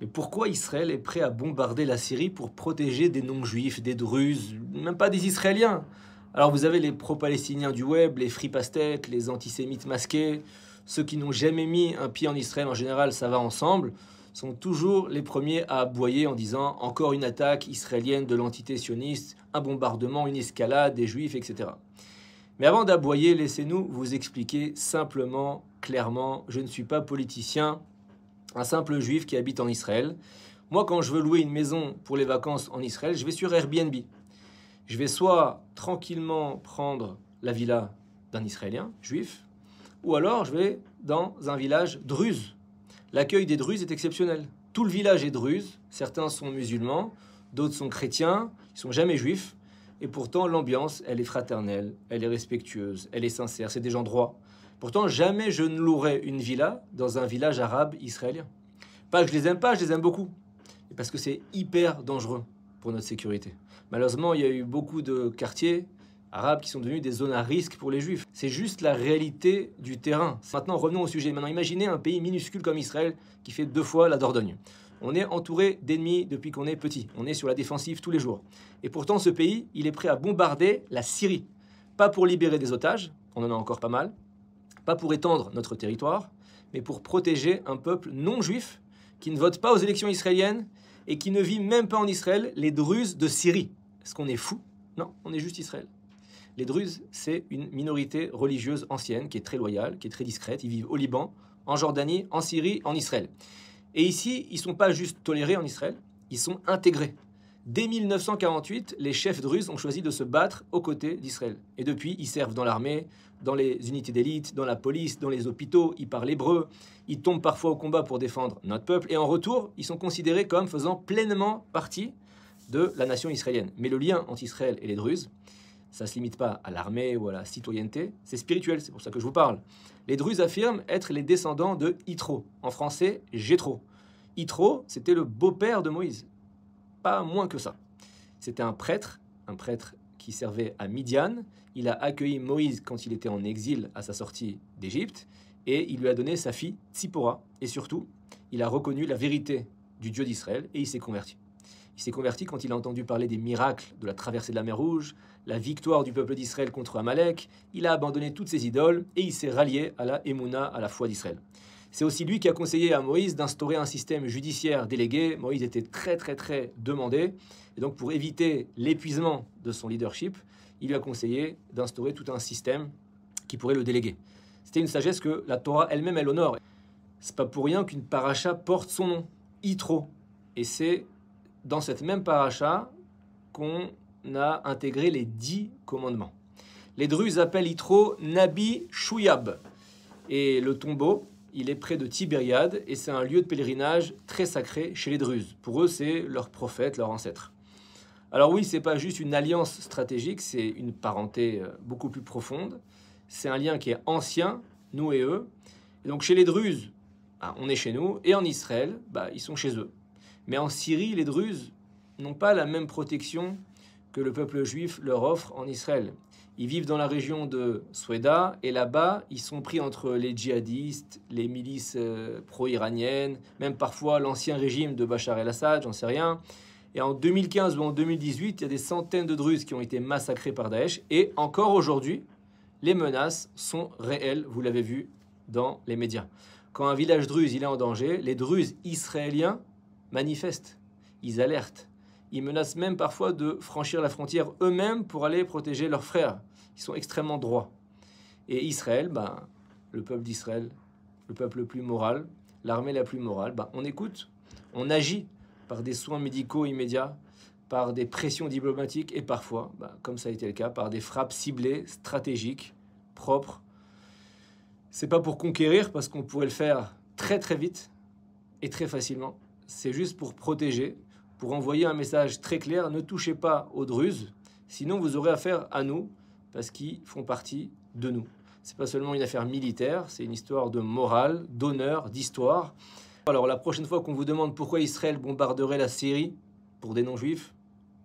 Mais pourquoi Israël est prêt à bombarder la Syrie pour protéger des non-juifs, des Druzes, même pas des Israéliens? Alors vous avez les pro-palestiniens du web, les free pastèques, les antisémites masqués, ceux qui n'ont jamais mis un pied en Israël en général, ça va ensemble, sont toujours les premiers à aboyer en disant encore une attaque israélienne de l'entité sioniste, un bombardement, une escalade des juifs, etc. Mais avant d'aboyer, laissez-nous vous expliquer simplement, clairement, je ne suis pas politicien, un simple juif qui habite en Israël. Moi, quand je veux louer une maison pour les vacances en Israël, je vais sur Airbnb. Je vais soit tranquillement prendre la villa d'un Israélien, juif, ou alors je vais dans un village druze. L'accueil des Druzes est exceptionnel. Tout le village est druze, certains sont musulmans, d'autres sont chrétiens, ils ne sont jamais juifs, et pourtant l'ambiance, elle est fraternelle, elle est respectueuse, elle est sincère, c'est des gens droits. Pourtant, jamais je ne louerai une villa dans un village arabe israélien. Pas que je les aime pas, je les aime beaucoup. Et parce que c'est hyper dangereux pour notre sécurité. Malheureusement, il y a eu beaucoup de quartiers arabes qui sont devenus des zones à risque pour les juifs. C'est juste la réalité du terrain. Maintenant, revenons au sujet. Maintenant, imaginez un pays minuscule comme Israël qui fait 2 fois la Dordogne. On est entouré d'ennemis depuis qu'on est petit. On est sur la défensive tous les jours. Et pourtant, ce pays, il est prêt à bombarder la Syrie. Pas pour libérer des otages, on en a encore pas mal, pas pour étendre notre territoire, mais pour protéger un peuple non juif qui ne vote pas aux élections israéliennes et qui ne vit même pas en Israël, les Druzes de Syrie. Est-ce qu'on est fou? Non, on est juste Israël. Les Druzes, c'est une minorité religieuse ancienne qui est très loyale, qui est très discrète. Ils vivent au Liban, en Jordanie, en Syrie, en Israël. Et ici, ils ne sont pas juste tolérés en Israël, ils sont intégrés. Dès 1948, les chefs druzes ont choisi de se battre aux côtés d'Israël. Et depuis, ils servent dans l'armée, dans les unités d'élite, dans la police, dans les hôpitaux, ils parlent hébreu, ils tombent parfois au combat pour défendre notre peuple, et en retour, ils sont considérés comme faisant pleinement partie de la nation israélienne. Mais le lien entre Israël et les Druzes, ça ne se limite pas à l'armée ou à la citoyenneté, c'est spirituel, c'est pour ça que je vous parle. Les Druzes affirment être les descendants de Yitro, en français Jéthro. Yitro, c'était le beau-père de Moïse. Pas moins que ça. C'était un prêtre qui servait à Midian. Il a accueilli Moïse quand il était en exil à sa sortie d'Égypte et il lui a donné sa fille Tsipora. Et surtout, il a reconnu la vérité du Dieu d'Israël et il s'est converti. Il s'est converti quand il a entendu parler des miracles de la traversée de la mer Rouge, la victoire du peuple d'Israël contre Amalek. Il a abandonné toutes ses idoles et il s'est rallié à la Emouna, à la foi d'Israël. C'est aussi lui qui a conseillé à Moïse d'instaurer un système judiciaire délégué. Moïse était très demandé. Et donc pour éviter l'épuisement de son leadership, il lui a conseillé d'instaurer tout un système qui pourrait le déléguer. C'était une sagesse que la Torah elle-même, elle honore. C'est pas pour rien qu'une paracha porte son nom, Yitro. Et c'est dans cette même paracha qu'on a intégré les 10 commandements. Les Druzes appellent Yitro Nabi Shuyab. Et le tombeau, il est près de Tibériade et c'est un lieu de pèlerinage très sacré chez les Druzes. Pour eux, c'est leur prophète, leur ancêtre. Alors oui, c'est pas juste une alliance stratégique, c'est une parenté beaucoup plus profonde. C'est un lien qui est ancien, nous et eux. Et donc chez les Druzes, on est chez nous, et en Israël, ils sont chez eux. Mais en Syrie, les Druzes n'ont pas la même protection que le peuple juif leur offre en Israël. Ils vivent dans la région de Soueda et là-bas, ils sont pris entre les djihadistes, les milices pro-iraniennes, même parfois l'ancien régime de Bachar el-Assad, j'en sais rien. Et en 2015 ou en 2018, il y a des centaines de Druzes qui ont été massacrés par Daesh. Et encore aujourd'hui, les menaces sont réelles, vous l'avez vu dans les médias. Quand un village druze il est en danger, les Druzes israéliens manifestent, ils alertent. Ils menacent même parfois de franchir la frontière eux-mêmes pour aller protéger leurs frères. Ils sont extrêmement droits. Et Israël, le peuple d'Israël, le peuple le plus moral, l'armée la plus morale, on écoute, on agit par des soins médicaux immédiats, par des pressions diplomatiques et parfois, comme ça a été le cas, par des frappes ciblées, stratégiques, propres. C'est pas pour conquérir parce qu'on pourrait le faire très vite et très facilement. C'est juste pour protéger, pour envoyer un message très clair, ne touchez pas aux Druzes, sinon vous aurez affaire à nous, parce qu'ils font partie de nous. C'est pas seulement une affaire militaire, c'est une histoire de morale, d'honneur, d'histoire. Alors la prochaine fois qu'on vous demande pourquoi Israël bombarderait la Syrie pour des non-juifs,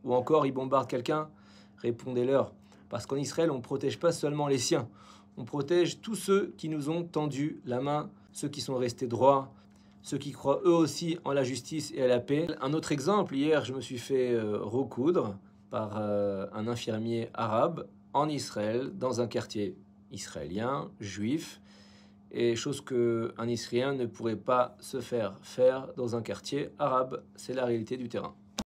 ou encore il bombarde quelqu'un, répondez-leur. Parce qu'en Israël, on ne protège pas seulement les siens, on protège tous ceux qui nous ont tendu la main, ceux qui sont restés droits, ceux qui croient eux aussi en la justice et à la paix. Un autre exemple, hier je me suis fait recoudre par un infirmier arabe en Israël, dans un quartier israélien, juif, et chose qu'un Israélien ne pourrait pas se faire dans un quartier arabe. C'est la réalité du terrain.